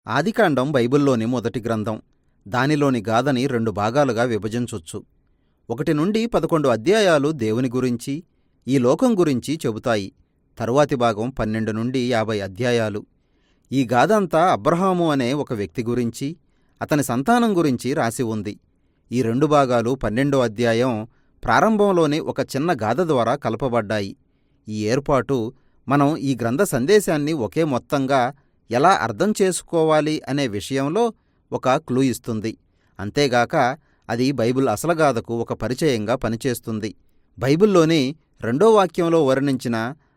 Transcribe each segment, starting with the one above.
ఆదికాండం బైబిల్లోని మొదటి గ్రంథం. దానిలోని గాథని 2 భాగాలుగా విభజించొచ్చు. 1 నుండి 11 అధ్యాయాలు దేవుని గురించి, ఈ లోకం గురించి చెబుతాయి. తరువాతి భాగం 12 నుండి 50 అధ్యాయాలు. ఈ గాథ అంతా అబ్రహాము అనే ఒక వ్యక్తి గురించి, అతని సంతానం గురించి రాసి ఉంది. ఈ 2 భాగాలు 12వ అధ్యాయం ప్రారంభంలోని ఒక చిన్న గాథ ద్వారా కలపబడ్డాయి. ఈ ఏర్పాటు మనం ఈ గ్రంథ సందేశాన్ని ఒకే మొత్తంగా ఎలా అర్థం చేసుకోవాలి అనే విషయంలో ఒక క్లూ ఇస్తుంది. అంతేగాక అది బైబిల్ అసలు గాథకు ఒక పరిచయంగా పనిచేస్తుంది. బైబిల్లోని 2వ వాక్యంలో వర్ణించిన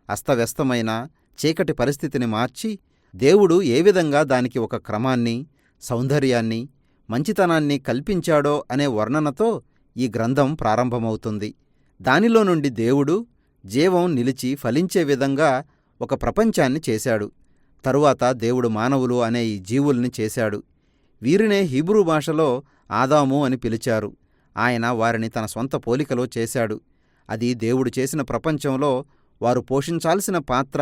అస్తవ్యస్తమైన చీకటి పరిస్థితిని మార్చి, దేవుడు ఏ విధంగా దానికి ఒక క్రమాన్ని, సౌందర్యాన్ని, మంచితనాన్ని కల్పించాడో అనే వర్ణనతో ఈ గ్రంథం ప్రారంభమవుతుంది. దానిలో నుండి దేవుడు జీవం నిలిచి ఫలించే విధంగా ఒక ప్రపంచాన్ని చేశాడు. తరువాత దేవుడు మానవులు అనే ఈ జీవుల్ని చేశాడు. వీరినే హీబ్రూ భాషలో ఆదాము అని పిలిచారు. ఆయన వారిని తన సొంత పోలికలో చేశాడు. అది దేవుడు చేసిన ప్రపంచంలో వారు పోషించాల్సిన పాత్ర,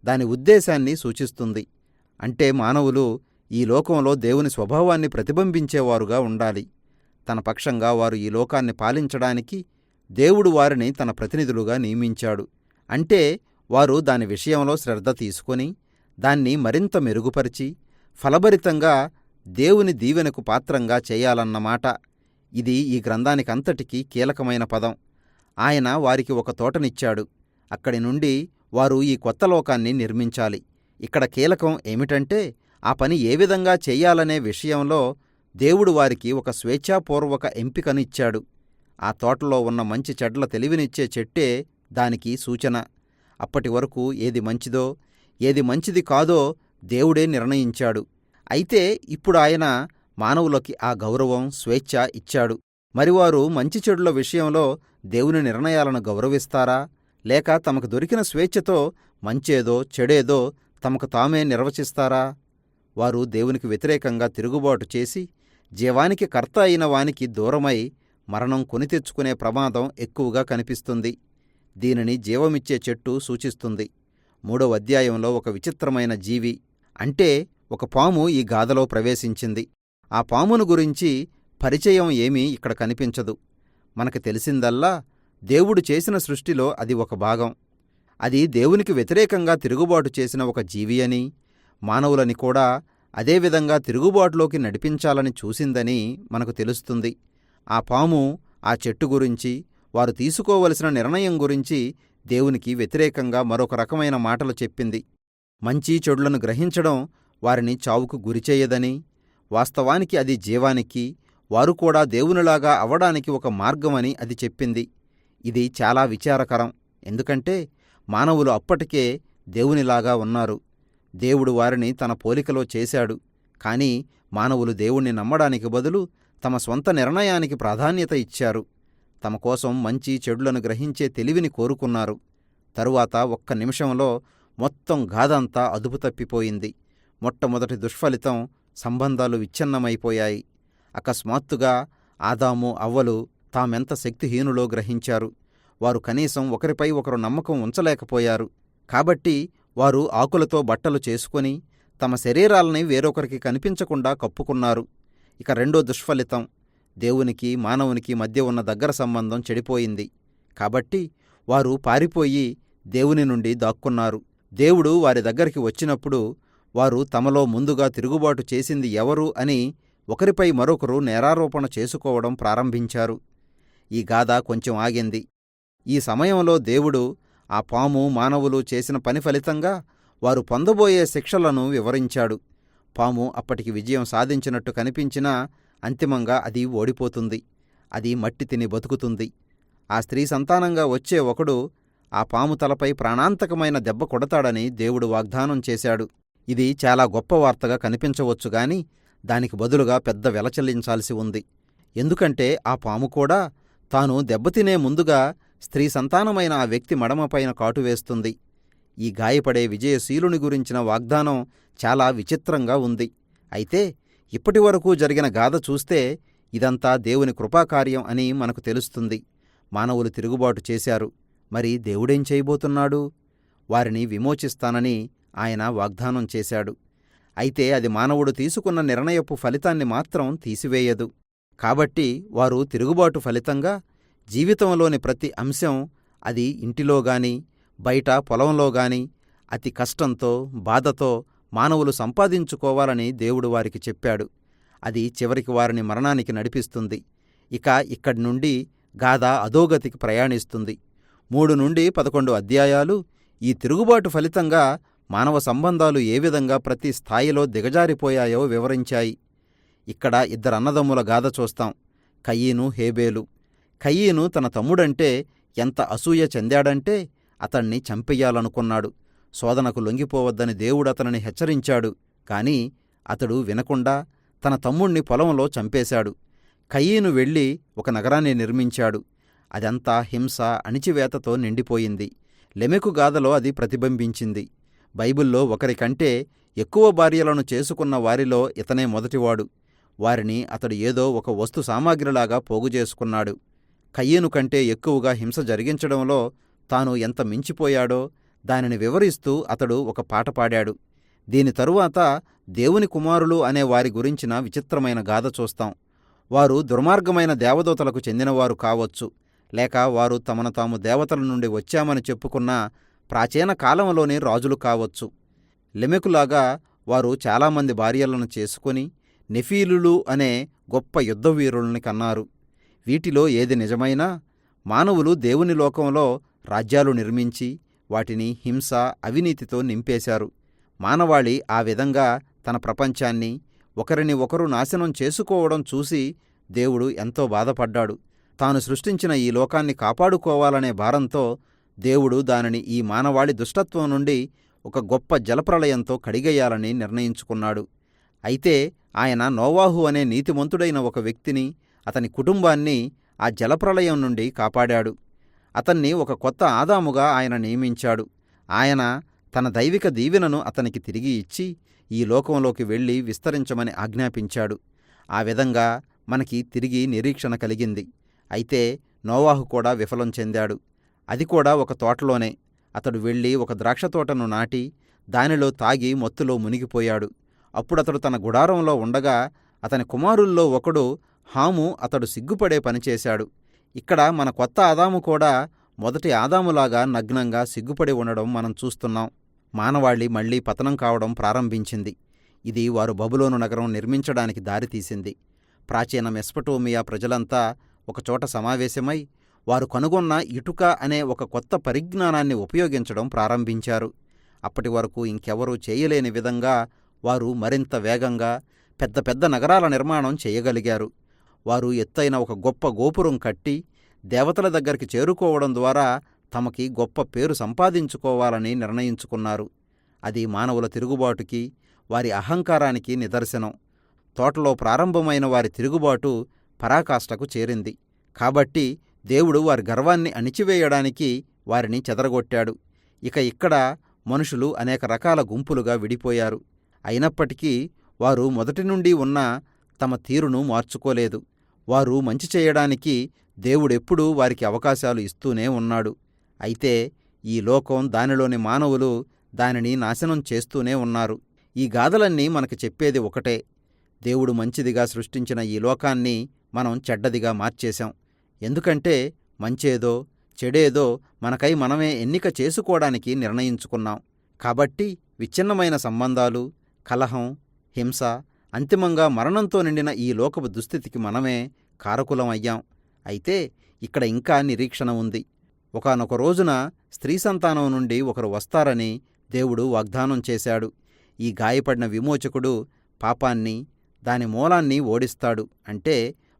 దాని ఉద్దేశాన్ని సూచిస్తుంది. అంటే మానవులు ఈ లోకంలో దేవుని స్వభావాన్ని ప్రతిబింబించేవారుగా ఉండాలి. తన పక్షంగా వారు ఈ లోకాన్ని పాలించడానికి దేవుడు వారిని తన ప్రతినిధులుగా నియమించాడు. అంటే వారు దాని విషయంలో శ్రద్ధ తీసుకొని దాన్ని మరింత మెరుగుపరిచి ఫలభరితంగా దేవుని దీవెనకు పాత్రంగా చేయాలన్నమాట. ఇది ఈ గ్రంథానికంతటికీ కీలకమైన పదం. ఆయన వారికి ఒక తోటనిచ్చాడు. అక్కడి నుండి వారు ఈ కొత్త లోకాన్ని నిర్మించాలి. ఇక్కడ కీలకం ఏమిటంటే, ఆ పని ఏ విధంగా చెయ్యాలనే విషయంలో దేవుడు వారికి ఒక స్వేచ్ఛాపూర్వక ఎంపికనిచ్చాడు. ఆ తోటలో ఉన్న మంచి చెడ్ల తెలివినిచ్చే చెట్టే దానికి సూచన. అప్పటి వరకు ఏది మంచిదో, ఏది మంచిది కాదో దేవుడే నిర్ణయించాడు. అయితే ఇప్పుడు ఆయన మానవులకి ఆ గౌరవం, స్వేచ్ఛ ఇచ్చాడు. మరి వారు మంచి చెడుల విషయంలో దేవుని నిర్ణయాలను గౌరవిస్తారా, లేక తమకు దొరికిన స్వేచ్ఛతో మంచేదో చెడేదో తమకు తామే నిర్వచిస్తారా? వారు దేవునికి వ్యతిరేకంగా తిరుగుబాటు చేసి జీవానికి కర్త అయిన వానికి దూరమై మరణం కొని తెచ్చుకునే ప్రమాదం ఎక్కువగా కనిపిస్తుంది. దీనిని జీవమిచ్చే చెట్టు సూచిస్తుంది. 3వ అధ్యాయంలో ఒక విచిత్రమైన జీవి, అంటే ఒక పాము ఈ గాథలో ప్రవేశించింది. ఆ పామును గురించి పరిచయం ఏమీ ఇక్కడ కనిపించదు. మనకు తెలిసిందల్లా దేవుడు చేసిన సృష్టిలో అది ఒక భాగం. అది దేవునికి వ్యతిరేకంగా తిరుగుబాటు చేసిన ఒక జీవి అని, మానవులని కూడా అదేవిధంగా తిరుగుబాటులోకి నడిపించాలని చూసిందని మనకు తెలుస్తుంది. ఆ పాము ఆ చెట్టు గురించి, వారు తీసుకోవలసిన నిర్ణయం గురించి దేవునికి వ్యతిరేకంగా మరొక రకమైన మాటలు చెప్పింది. మంచి చెడులను గ్రహించడం వారిని చావుకు గురిచేయదని, వాస్తవానికి అది జీవానికి, వారు కూడా దేవునిలాగా అవడానికి ఒక మార్గమని అది చెప్పింది. ఇది చాలా విచారకరం. ఎందుకంటే మానవులు అప్పటికే దేవునిలాగా ఉన్నారు. దేవుడు వారిని తన పోలికలో చేశాడు. కానీ మానవులు దేవుణ్ణి నమ్మడానికి బదులు తమ స్వంత నిర్ణయానికి ప్రాధాన్యత ఇచ్చారు. తమ కోసం మంచి చెడులను గ్రహించే తెలివిని కోరుకున్నారు. తరువాత ఒక్క నిమిషంలో మొత్తం గాథంతా అదుపు తప్పిపోయింది. మొట్టమొదటి దుష్ఫలితం, సంబంధాలు విచ్ఛిన్నమైపోయాయి. అకస్మాత్తుగా ఆదాము, అవ్వలు తామెంత శక్తిహీనులో గ్రహించారు. వారు కనీసం ఒకరిపై ఒకరు నమ్మకం ఉంచలేకపోయారు. కాబట్టి వారు ఆకులతో బట్టలు చేసుకొని తమ శరీరాలని వేరొకరికి కనిపించకుండా కప్పుకున్నారు. ఇక 2వ దుష్ఫలితం, దేవునికి మానవునికి మధ్య ఉన్న దగ్గర సంబంధం చెడిపోయింది. కాబట్టి వారు పారిపోయి దేవుని నుండి దాక్కున్నారు. దేవుడు వారి దగ్గరికి వచ్చినప్పుడు వారు తమలో ముందుగా తిరుగుబాటు చేసింది ఎవరు అని ఒకరిపై మరొకరు నేరారోపణ చేసుకోవడం ప్రారంభించారు. ఈ గాథ కొంచెం ఆగింది. ఈ సమయంలో దేవుడు ఆ పాము, మానవులు చేసిన పని ఫలితంగా వారు పొందబోయే శిక్షలను వివరించాడు. పాము అప్పటికి విజయం సాధించినట్టు కనిపించినా అంతిమంగా అది ఓడిపోతుంది. అది మట్టి తిని బతుకుతుంది. ఆ స్త్రీ సంతానంగా వచ్చే ఒకడు ఆ పాము తలపై ప్రాణాంతకమైన దెబ్బ కొడతాడని దేవుడు వాగ్దానం చేశాడు. ఇది చాలా గొప్ప వార్తగా కనిపించవచ్చుగాని దానికి బదులుగా పెద్ద వెల చెల్లించాల్సి ఉంది. ఎందుకంటే ఆ పాము కూడా తాను దెబ్బతినే ముందుగా స్త్రీ సంతానమైన ఆ వ్యక్తి మడమపైన కాటువేస్తుంది. ఈ గాయపడే విజయశీలుని గురించిన వాగ్దానం చాలా విచిత్రంగా ఉంది. అయితే ఇప్పటివరకు జరిగిన గాథ చూస్తే ఇదంతా దేవుని కృపాకార్యం అని మనకు తెలుస్తుంది. మానవులు తిరుగుబాటు చేశారు. మరి దేవుడేం చేయబోతున్నాడు? వారిని విమోచిస్తానని ఆయన వాగ్దానం చేశాడు. అయితే అది మానవుడు తీసుకున్న నిర్ణయపు ఫలితాన్ని మాత్రం తీసివేయదు. కాబట్టి వారు తిరుగుబాటు ఫలితంగా జీవితంలోని ప్రతి అంశం, అది ఇంటిలోగాని బయట పొలంలోగాని అతి కష్టంతో బాధతో మానవులు సంపాదించుకోవాలని దేవుడు వారికి చెప్పాడు. అది చివరికి వారిని మరణానికి నడిపిస్తుంది. ఇక ఇక్కడి నుండి గాథ అధోగతికి ప్రయాణిస్తుంది. 3 నుండి 11 అధ్యాయాలు ఈ తిరుగుబాటు ఫలితంగా మానవ సంబంధాలు ఏ విధంగా ప్రతి స్థాయిలో దిగజారిపోయాయో వివరించాయి. ఇక్కడ 2 అన్నదమ్ముల గాథ చూస్తాం, కయీను, హేబేలు. కయీను తన తమ్ముడంటే ఎంత అసూయ చెందాడంటే అతణ్ణి చంపెయ్యాలనుకున్నాడు. శోధనకు లొంగిపోవద్దని దేవుడతనిని హెచ్చరించాడు. కాని అతడు వినకుండా తన తమ్ముణ్ణి పొలంలో చంపేశాడు. కయీను వెళ్ళి ఒక నగరాన్ని నిర్మించాడు. అదంతా హింస, అణిచివేతతో నిండిపోయింది. లెమెకు గాథలో అది ప్రతిబింబించింది. బైబిల్లో ఒకరికంటే ఎక్కువ భార్యలను చేసుకున్న వారిలో ఇతనే మొదటివాడు. వారిని అతడు ఏదో ఒక వస్తు సామాగ్రిలాగా పోగుచేసుకున్నాడు. కయీను కంటే ఎక్కువగా హింస జరిగించడంలో తాను ఎంత మించిపోయాడో దానిని వివరిస్తూ అతడు ఒక పాట పాడాడు. దీని తరువాత దేవుని కుమారులు అనే వారి గురించిన విచిత్రమైన గాథ చూస్తాం. వారు దుర్మార్గమైన దేవదూతలకు చెందినవారు కావచ్చు, లేక వారు తమను తాము దేవతల నుండి వచ్చామని చెప్పుకున్న ప్రాచీన కాలంలోని రాజులు కావచ్చు. లెమెకులాగా వారు చాలామంది భార్యలను చేసుకుని నెఫీలులు అనే గొప్ప యుద్ధవీరుల్ని కన్నారు. వీటిలో ఏది నిజమైనా మానవులు దేవుని లోకంలో రాజ్యాలు నిర్మించి వాటిని హింస, అవినీతితో నింపేశారు. మానవాళి ఆ విధంగా తన ప్రపంచాన్ని ఒకరిని ఒకరు నాశనం చేసుకోవడం చూసి దేవుడు ఎంతో బాధపడ్డాడు. తాను సృష్టించిన ఈ లోకాన్ని కాపాడుకోవాలనే భారంతో దేవుడు దానిని ఈ మానవాళి దుష్టత్వం నుండి ఒక గొప్ప జలప్రళయంతో కడిగేయాలని నిర్ణయించుకున్నాడు. అయితే ఆయన నోవాహు అనే నీతిమంతుడైన ఒక వ్యక్తిని, అతని కుటుంబాన్ని ఆ జలప్రళయం నుండి కాపాడాడు. అతన్ని ఒక కొత్త ఆదాముగా ఆయన నియమించాడు. ఆయన తన దైవిక దీవెనను అతనికి తిరిగి ఇచ్చి ఈ లోకంలోకి వెళ్ళి విస్తరించమని ఆజ్ఞాపించాడు. ఆ విధంగా మనకి తిరిగి నిరీక్షణ కలిగింది. అయితే నోవాహు కూడా విఫలం చెందాడు. అది కూడా ఒక తోటలోనే. అతడు వెళ్ళి ఒక ద్రాక్షతోటను నాటి దానిలో తాగి మత్తులో మునిగిపోయాడు. అప్పుడతడు తన గుడారంలో ఉండగా అతని కుమారుల్లో ఒకడు హాము అతడు సిగ్గుపడే పనిచేశాడు. ఇక్కడ మన కొత్త ఆదాము కూడా మొదటి ఆదాములాగా నగ్నంగా సిగ్గుపడి ఉండడం మనం చూస్తున్నాం. మానవాళి మళ్లీ పతనం కావడం ప్రారంభించింది. ఇది వారు బబులోను నగరం నిర్మించడానికి దారితీసింది. ప్రాచీన మెస్పటోమియా ప్రజలంతా ఒకచోట సమావేశమై వారు కనుగొన్న ఇటుక అనే ఒక కొత్త పరిజ్ఞానాన్ని ఉపయోగించడం ప్రారంభించారు. అప్పటి వరకు ఇంకెవరూ చేయలేని విధంగా వారు మరింత వేగంగా పెద్ద పెద్ద నగరాల నిర్మాణం చేయగలిగారు. వారు ఎత్తైన ఒక గొప్ప గోపురం కట్టి దేవతల దగ్గరికి చేరుకోవడం ద్వారా తమకి గొప్ప పేరు సంపాదించుకోవాలని నిర్ణయించుకున్నారు. అది మానవుల తిరుగుబాటుకి, వారి అహంకారానికి నిదర్శనం. తోటలో ప్రారంభమైన వారి తిరుగుబాటు పరాకాష్ఠకు చేరింది. కాబట్టి దేవుడు వారి గర్వాన్ని అణిచివేయడానికి వారిని చెదరగొట్టాడు. ఇక ఇక్కడ మనుషులు అనేక రకాల గుంపులుగా విడిపోయారు. అయినప్పటికీ వారు మొదటి నుండి ఉన్న తమ తీరును మార్చుకోలేదు. వారు మంచి చేయడానికి దేవుడెప్పుడూ వారికి అవకాశాలు ఇస్తూనే ఉన్నాడు. అయితే ఈ లోకం, దానిలోని మానవులు దానిని నాశనం చేస్తూనే ఉన్నారు. ఈ గాథలన్నీ మనకు చెప్పేది ఒకటే: దేవుడు మంచిదిగా సృష్టించిన ఈ లోకాన్ని మనం చెడ్డదిగా మార్చేశాం. ఎందుకంటే మంచేదో చెడేదో మనకై మనమే ఎన్నిక చేసుకోవడానికి నిర్ణయించుకున్నాం. కాబట్టి విచ్ఛిన్నమైన సంబంధాలు, కలహం, హింస, అంతిమంగా మరణంతో నిండిన ఈ లోకపు దుస్థితికి మనమే కారకులం అయ్యాం. అయితే ఇక్కడ ఇంకా నిరీక్షణ ఉంది. ఒకానొక రోజున స్త్రీ సంతానం నుండి ఒకరు వస్తారని దేవుడు వాగ్దానం చేశాడు. ఈ గాయపడిన విమోచకుడు పాపాన్ని, దాని మూలాన్ని ఓడిస్తాడు. అంటే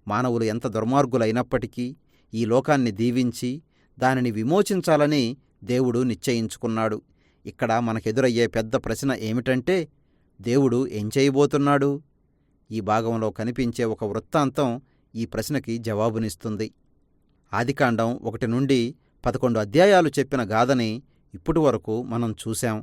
మానవులు ఎంత దుర్మార్గులైనప్పటికీ ఈ లోకాన్ని దీవించి దానిని విమోచించాలని దేవుడు నిశ్చయించుకున్నాడు. ఇక్కడ మనకెదురయ్యే పెద్ద ప్రశ్న ఏమిటంటే, దేవుడు ఏం చేయబోతున్నాడు? ఈ భాగంలో కనిపించే ఒక వృత్తాంతం ఈ ప్రశ్నకి జవాబునిస్తుంది. ఆదికాండం 1 నుండి 11 అధ్యాయాలు చెప్పిన గాథని ఇప్పటి వరకు మనం చూశాం.